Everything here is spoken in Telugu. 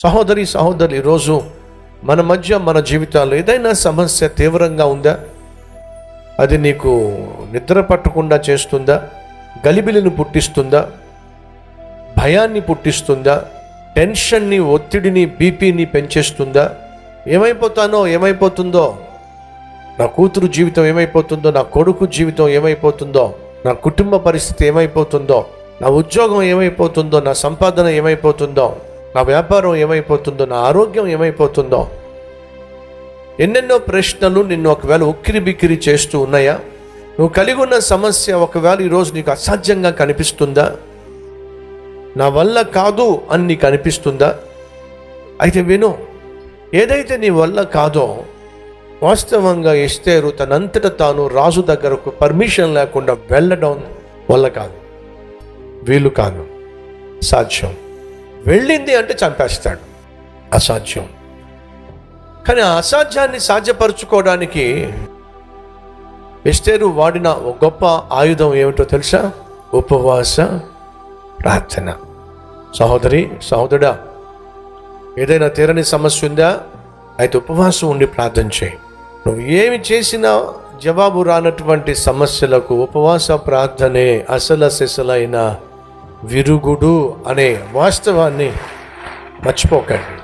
సహోదరి ఈరోజు మన మధ్య మన జీవితాల్లో ఏదైనా సమస్య తీవ్రంగా ఉందా? అది నీకు నిద్ర పట్టకుండా చేస్తుందా? గలిబిలిని పుట్టిస్తుందా? భయాన్ని పుట్టిస్తుందా? టెన్షన్ని, ఒత్తిడిని, బీపీని పెంచేస్తుందా? ఏమైపోతుందో, నా కూతురు జీవితం ఏమైపోతుందో, నా కొడుకు జీవితం ఏమైపోతుందో, నా కుటుంబ పరిస్థితి ఏమైపోతుందో, నా ఉద్యోగం ఏమైపోతుందో, నా సంపాదన ఏమైపోతుందో, నా వ్యాపారం ఏమైపోతుందో, నా ఆరోగ్యం ఏమైపోతుందో, ఎన్నెన్నో ప్రశ్నలు నిన్ను ఒకవేళ ఉక్కిరి బిక్కిరి చేస్తూ ఉన్నాయా? నువ్వు కలిగి ఉన్న సమస్య ఒకవేళ ఈరోజు నీకు అసాధ్యంగా కనిపిస్తుందా? నా వల్ల కాదు అని నీకు అనిపిస్తుందా? అయితే విను, ఏదైతే నీ వల్ల కాదో, వాస్తవంగా ఎస్తేరు తనంతట తాను రాజు దగ్గరకు పర్మిషన్ లేకుండా వెళ్ళడం వల్ల కాదు, వీలు కాదు, సాధ్యం. వెళ్ళింది అంటే చంపేస్తాడు, అసాధ్యం. కానీ ఆ అసాధ్యాన్ని సాధ్యపరచుకోవడానికి ఎస్తేరు వాడిన ఒక గొప్ప ఆయుధం ఏమిటో తెలుసా? ఉపవాస ప్రార్థన. సహోదరుడా, ఏదైనా తీరని సమస్య ఉందా? అయితే ఉపవాసం ఉండి ప్రార్థన చేయి. నువ్వు ఏమి చేసినా జవాబు రానటువంటి సమస్యలకు ఉపవాస ప్రార్థనే అసలైన విరుగుడు అనే వాస్తవాన్ని మర్చిపోకండి.